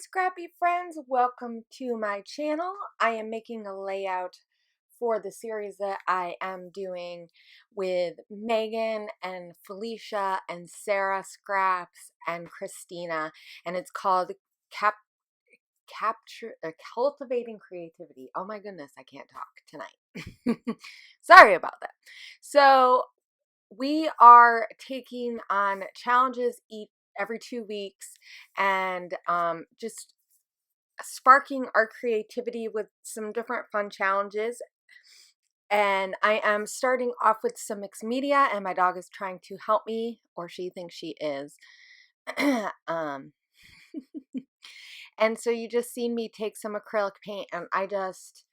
scrappy friends, welcome to my channel. I am making a layout for the series that I am doing with Megan and Felicia and Sarah Scraps and Christina, and it's called Cultivating Creativity. Oh my goodness, I can't talk tonight. Sorry about that. So we are taking on challenges every 2 weeks and just sparking our creativity with some different fun challenges. And I am starting off with some mixed media, and my dog is trying to help me, or she thinks she is. um, and so you just seen me take some acrylic paint, and I just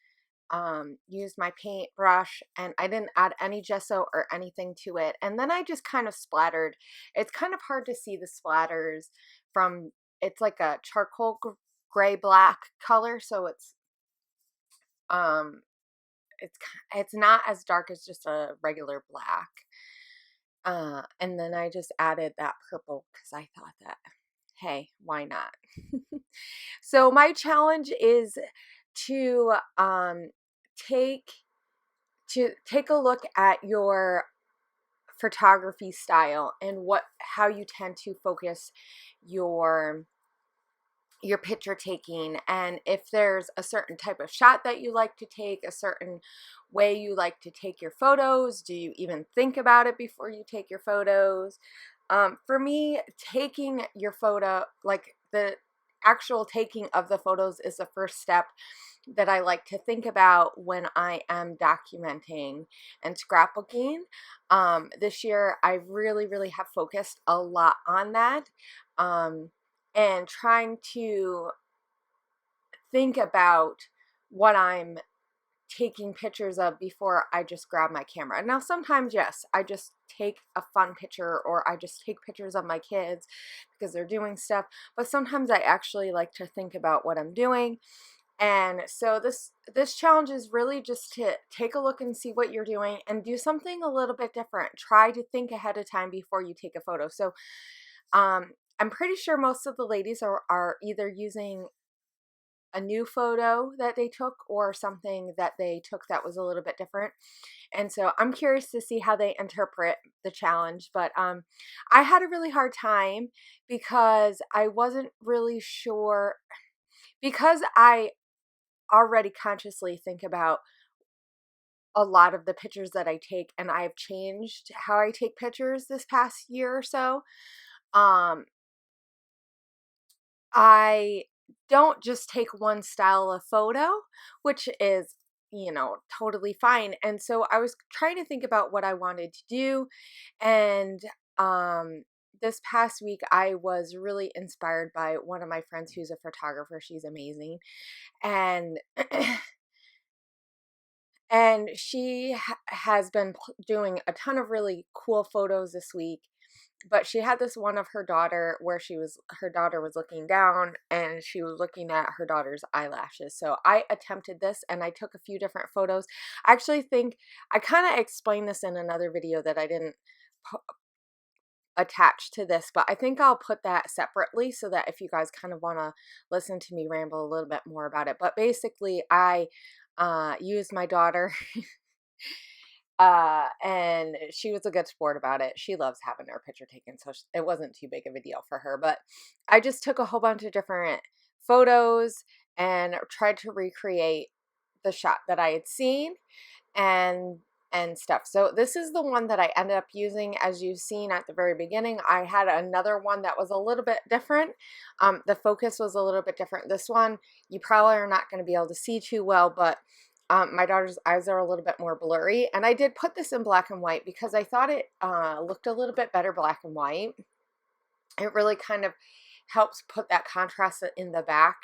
used my paint brush, and I didn't add any gesso or anything to it. And then I just kind of splattered. It's kind of hard to see the splatters from, it's like a charcoal gray black color, so um it's it's not as dark as just a regular black. And then I just added that purple because I thought that, hey, why not? So my challenge is to take take a look at your photography style and how you tend to focus your picture taking, and if there's a certain type of shot that you like to take, a certain way you like to take your photos. Do you even think about it before you take your photos? For me, taking your photo, like the actual taking of the photos, is the first step that I like to think about when I am documenting and scrapbooking. This year I really have focused a lot on that. And trying to think about what I'm taking pictures of before I just grab my camera. Now, sometimes, yes, I just take a fun picture, or I just take pictures of my kids because they're doing stuff, but sometimes I actually like to think about what I'm doing. And so this challenge is really just to take a look and see what you're doing and do something a little bit different. Try to think ahead of time before you take a photo. So I'm pretty sure most of the ladies are either using a new photo that they took or something that they took that was a little bit different. And so I'm curious to see how they interpret the challenge. But I had a really hard time because I wasn't really sure, because I already consciously think about a lot of the pictures that I take, and I've changed how I take pictures this past year or so. Um, I don't just take one style of photo, which is, totally fine. And so I was trying to think about what I wanted to do. And this past week, I was really inspired by one of my friends who's a photographer. She's amazing. And and she has been doing a ton of really cool photos this week. But she had this one of her daughter where her daughter was looking down, and she was looking at her daughter's eyelashes. So I attempted this, and I took a few different photos. I actually think I kind of explained this in another video that I didn't attach to this, but I think I'll put that separately so that if you guys kind of want to listen to me ramble a little bit more about it. But basically, I used my daughter. And she was a good sport about it. She loves having her picture taken, so it wasn't too big of a deal for her. But I just took a whole bunch of different photos and tried to recreate the shot that I had seen and stuff. So this is the one that I ended up using. As you've seen at the very beginning, I had another one that was a little bit different. The focus was a little bit different. This one you probably are not going to be able to see too well, but my daughter's eyes are a little bit more blurry, and I did put this in black and white because I thought it looked a little bit better black and white. It really kind of helps put that contrast in the back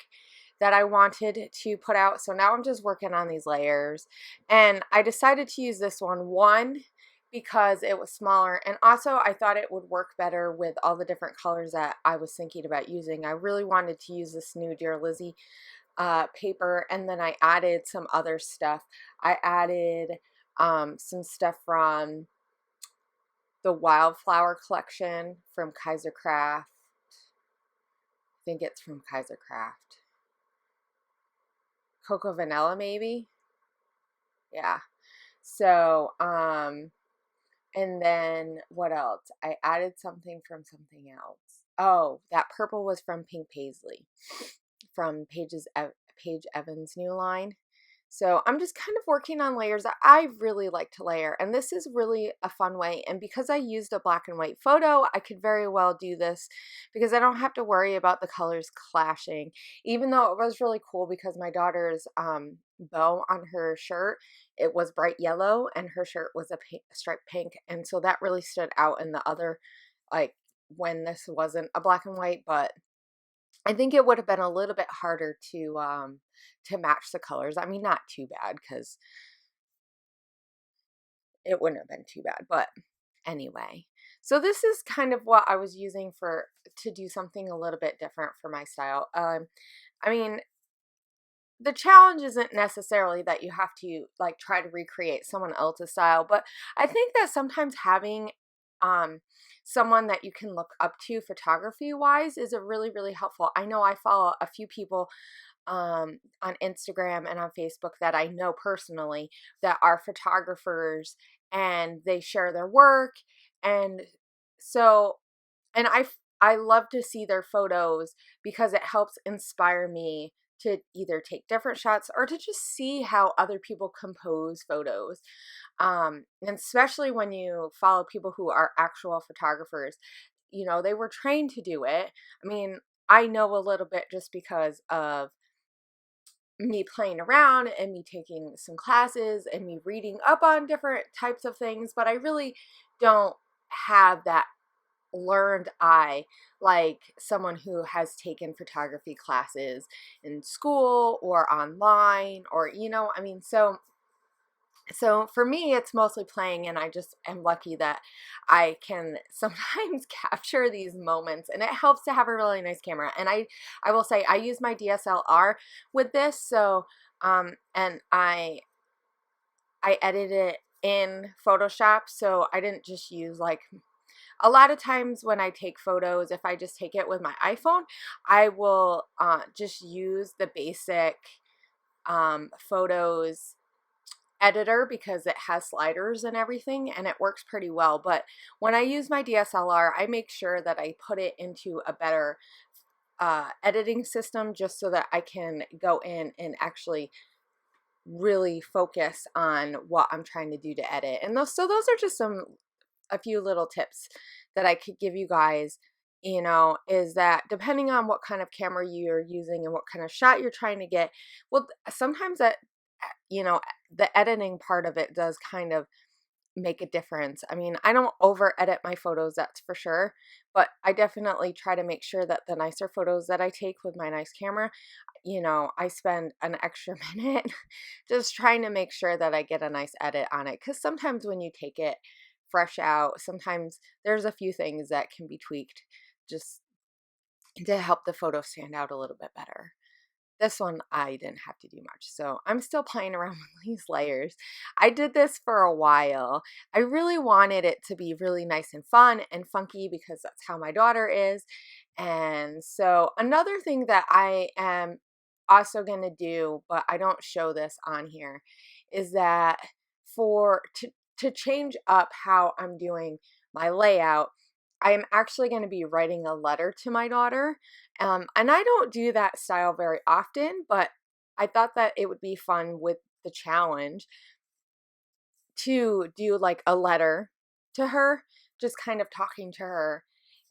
that I wanted to put out. So now I'm just working on these layers, and I decided to use this one because it was smaller, and also I thought it would work better with all the different colors that I was thinking about using. I really wanted to use this new Dear Lizzie paper, and then I added some other stuff. I added some stuff from the Wildflower collection from Kaiser Craft. I think it's from Kaiser Craft. Cocoa Vanilla, maybe? Yeah. So, and then what else? I added something from something else. Oh, that purple was from Pink Paisley, from Paige Evans' new line. So I'm just kind of working on layers. I really like to layer, and this is really a fun way. And because I used a black and white photo, I could very well do this because I don't have to worry about the colors clashing, even though it was really cool because my daughter's bow on her shirt, it was bright yellow and her shirt was a striped pink. And so that really stood out in the other, like when this wasn't a black and white, but I think it would have been a little bit harder to match the colors. I mean, not too bad because it wouldn't have been too bad, but anyway. So this is kind of what I was using to do something a little bit different for my style. I mean, the challenge isn't necessarily that you have to like try to recreate someone else's style, but I think that sometimes having someone that you can look up to photography wise is a really helpful. I know I follow a few people on Instagram and on Facebook that I know personally that are photographers, and they share their work. And so, and I love to see their photos because it helps inspire me to either take different shots or to just see how other people compose photos. And especially when you follow people who are actual photographers, you know, they were trained to do it. I mean, I know a little bit just because of me playing around and me taking some classes and me reading up on different types of things, but I really don't have that learned eye like someone who has taken photography classes in school or online, or you know, I mean, so for me, it's mostly playing, and I just am lucky that I can sometimes capture these moments, and it helps to have a really nice camera. And I will say I use my DSLR with this, so and I edit it in Photoshop, so I didn't just use like a lot of times when I take photos, if I just take it with my iPhone, I will just use the basic photos editor because it has sliders and everything, and it works pretty well. But when I use my DSLR, I make sure that I put it into a better editing system just so that I can go in and actually really focus on what I'm trying to do to edit. And those are just a few little tips that I could give you guys, you know, is that depending on what kind of camera you're using and what kind of shot you're trying to get, well, sometimes that, you know, the editing part of it does kind of make a difference. I mean, I don't over edit my photos, that's for sure, but I definitely try to make sure that the nicer photos that I take with my nice camera, you know, I spend an extra minute just trying to make sure that I get a nice edit on it. Because sometimes when you take it fresh out, sometimes there's a few things that can be tweaked just to help the photo stand out a little bit better. This one, I didn't have to do much. So I'm still playing around with these layers. I did this for a while. I really wanted it to be really nice and fun and funky because that's how my daughter is. And so another thing that I am also going to do, but I don't show this on here, is that to change up how I'm doing my layout, I am actually going to be writing a letter to my daughter. And I don't do that style very often, but I thought that it would be fun with the challenge to do like a letter to her, just kind of talking to her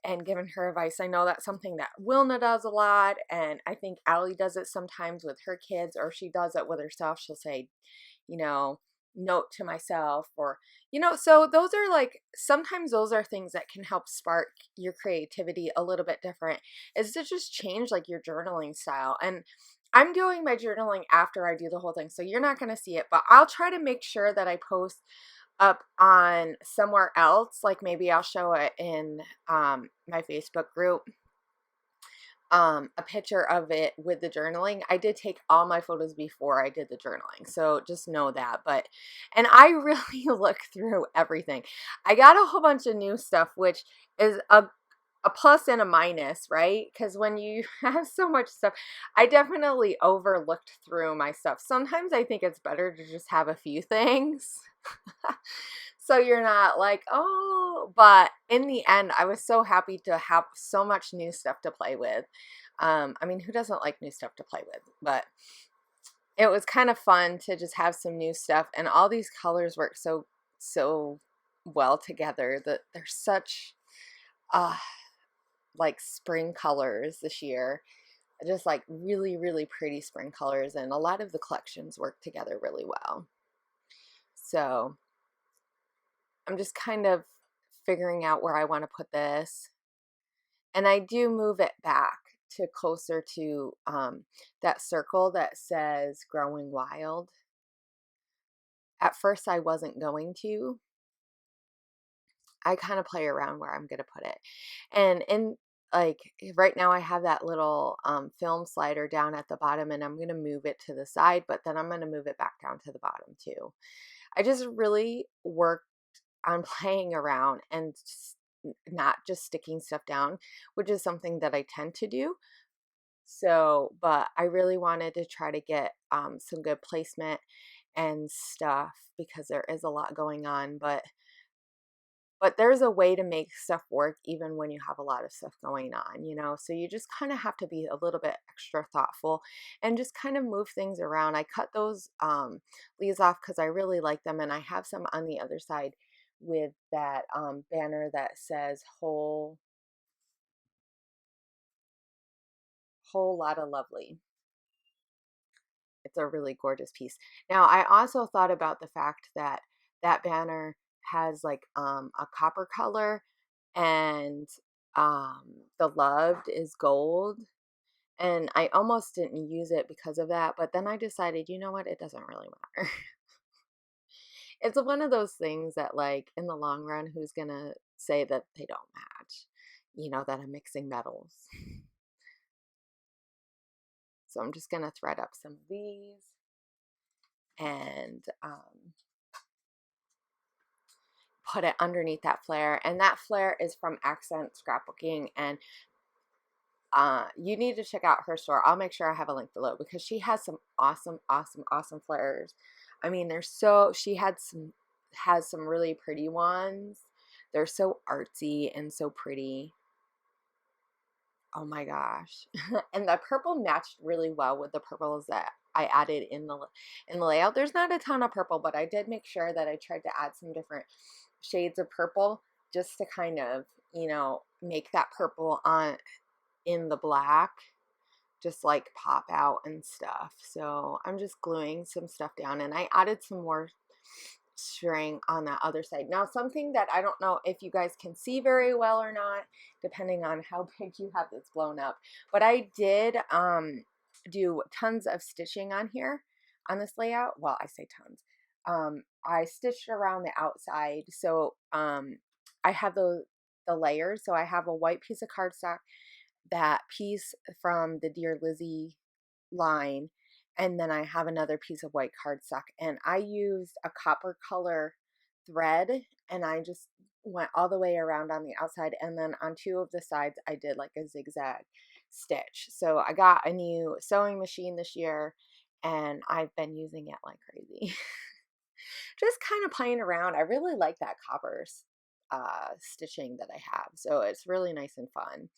and giving her advice. I know that's something that Wilna does a lot, and I think Allie does it sometimes with her kids, or she does it with herself. She'll say, you know, note to myself, or, you know, so those are like, sometimes those are things that can help spark your creativity a little bit different, is to just change like your journaling style. And I'm doing my journaling after I do the whole thing, so you're not going to see it, but I'll try to make sure that I post up on somewhere else. Like maybe I'll show it in my Facebook group, a picture of it with the journaling. I did take all my photos before I did the journaling, so just know that. But, and I really look through everything. I got a whole bunch of new stuff, which is a a plus and a minus, right? Because when you have so much stuff, I definitely overlooked through my stuff. Sometimes I think it's better to just have a few things. So you're not like, oh, but in the end, I was so happy to have so much new stuff to play with. I mean, who doesn't like new stuff to play with? But it was kind of fun to just have some new stuff, and all these colors work so well together. That they're such uh like spring colors this year, just like really pretty spring colors, and a lot of the collections work together really well. So I'm just kind of figuring out where I want to put this, and I do move it back to closer to that circle that says growing wild. At first I wasn't going to. I kind of play around where I'm going to put it. And in like right now I have that little film slider down at the bottom, and I'm going to move it to the side, but then I'm going to move it back down to the bottom too. I just really worked on playing around and not just sticking stuff down, which is something that I tend to do. So, but I really wanted to try to get some good placement and stuff because there is a lot going on, but there's a way to make stuff work even when you have a lot of stuff going on, you know? So you just kind of have to be a little bit extra thoughtful and just kind of move things around. I cut those leaves off because I really like them, and I have some on the other side with that banner that says whole lot of lovely. It's a really gorgeous piece. Now, I also thought about the fact that that banner has like a copper color, and the loved is gold. And I almost didn't use it because of that, but then I decided, you know what, it doesn't really matter. It's one of those things that, like, in the long run, who's gonna say that they don't match? You know, that I'm mixing metals. So I'm just gonna thread up some of these and put it underneath that flare. And that flare is from Accent Scrapbooking, and you need to check out her store. I'll make sure I have a link below because she has some awesome flares. I mean, they're so, she has some really pretty ones. They're so artsy and so pretty. Oh my gosh. And the purple matched really well with the purples that I added in the layout. There's not a ton of purple, but I did make sure that I tried to add some different shades of purple just to kind of, you know, make that purple on in the black just like pop out and stuff. So I'm just gluing some stuff down, and I added some more string on that other side. Now, something that I don't know if you guys can see very well or not, depending on how big you have this blown up, but I did do tons of stitching on here on this layout. Well, I say tons. I stitched around the outside. So I have the layers. So I have a white piece of cardstock, that piece from the Dear Lizzie line, and then I have another piece of white cardstock, and I used a copper color thread, and I just went all the way around on the outside, and then on two of the sides I did like a zigzag stitch. So I got a new sewing machine this year, and I've been using it like crazy. Just kind of playing around. I really like that copper stitching that I have, so it's really nice and fun.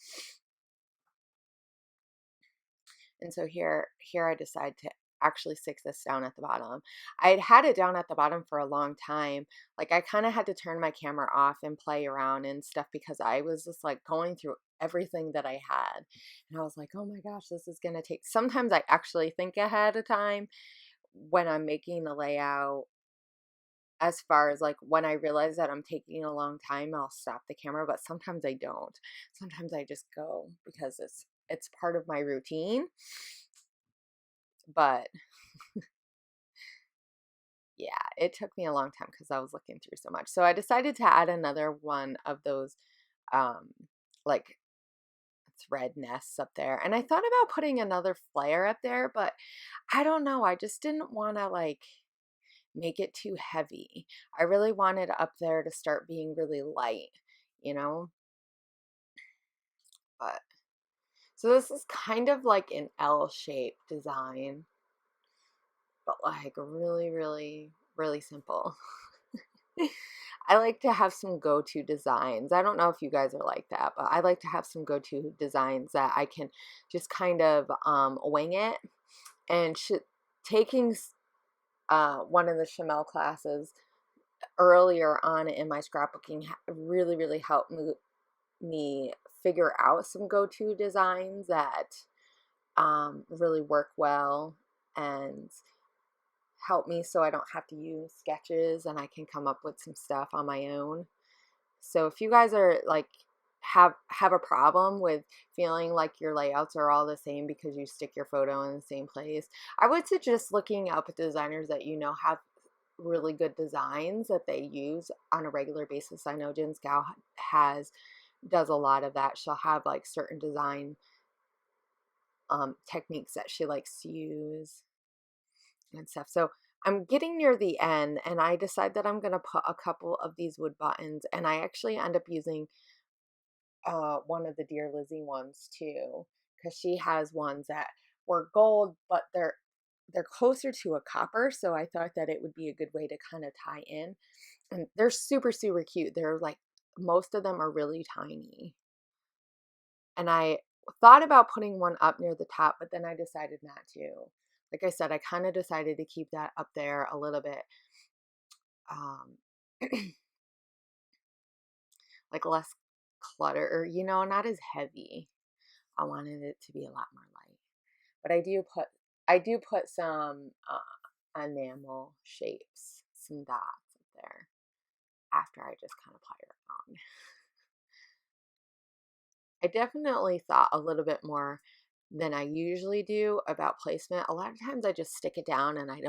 And so here I decide to actually stick this down at the bottom. I had it down at the bottom for a long time. Like, I kind of had to turn my camera off and play around and stuff because I was just like going through everything that I had. And I was like, oh my gosh, this is going to take, sometimes I actually think ahead of time when I'm making the layout. As far as like when I realize that I'm taking a long time, I'll stop the camera, but sometimes I don't. Sometimes I just go because it's part of my routine. But yeah, it took me a long time because I was looking through so much. So I decided to add another one of those um like thread nests up there. And I thought about putting another flare up there, but I don't know. I just didn't want to like make it too heavy. I really wanted up there to start being really light, you know? So this is kind of like an L-shaped design, but like really, really, really simple. I like to have some go-to designs. I don't know if you guys are like that, but I like to have some go-to designs that I can just kind of wing it. And taking one of the Chamel classes earlier on in my scrapbooking really, really helped me figure out some go-to designs that really work well and help me so I don't have to use sketches and I can come up with some stuff on my own. So if you guys are like have a problem with feeling like your layouts are all the same because you stick your photo in the same place, I would suggest looking up designers that you know have really good designs that they use on a regular basis. I know Jen Scow does a lot of that. She'll have like certain design techniques that she likes to use and stuff. So I'm getting near the end and I decide that I'm going to put a couple of these wood buttons, and I actually end up using one of the Dear Lizzie ones too, because she has ones that were gold, but they're closer to a copper, so I thought that it would be a good way to kind of tie in. And they're super, super cute. They're like, most of them are really tiny. And I thought about putting one up near the top, but then I decided not to. Like I said, I kind of decided to keep that up there a little bit, um, like less clutter, or, you know, not as heavy. I wanted it to be a lot more light. But I do put some enamel shapes, some dots up there after I just kind of play around. I definitely thought a little bit more than I usually do about placement. A lot of times I just stick it down and I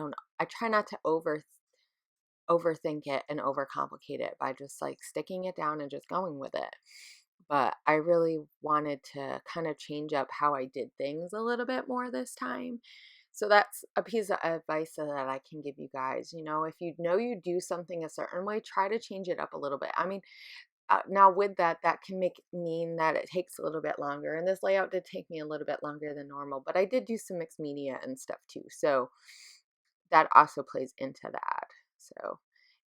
try not to overthink it and overcomplicate it by just like sticking it down and just going with it. But I really wanted to kind of change up how I did things a little bit more this time. So that's a piece of advice that I can give you guys. You know, if you know you do something a certain way, try to change it up a little bit. I mean, now with that, that can mean that it takes a little bit longer. And this layout did take me a little bit longer than normal, but I did do some mixed media and stuff too. So that also plays into that. So,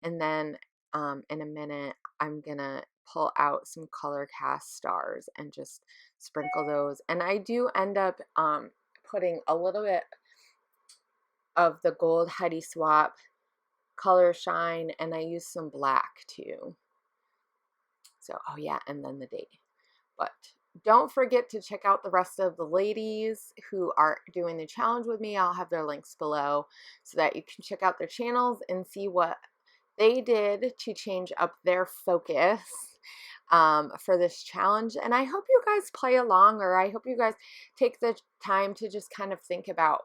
and then in a minute, I'm gonna pull out some color cast stars and just sprinkle those. And I do end up putting a little bit of the gold Heidi Swap color shine, and I use some black too. So, oh yeah, and then the date. But don't forget to check out the rest of the ladies who are doing the challenge with me. I'll have their links below so that you can check out their channels and see what they did to change up their focus for this challenge. And I hope you guys play along, or I hope you guys take the time to just kind of think about,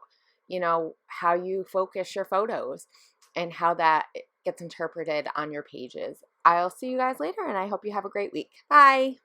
you know, how you focus your photos and how that gets interpreted on your pages. I'll see you guys later, and I hope you have a great week. Bye.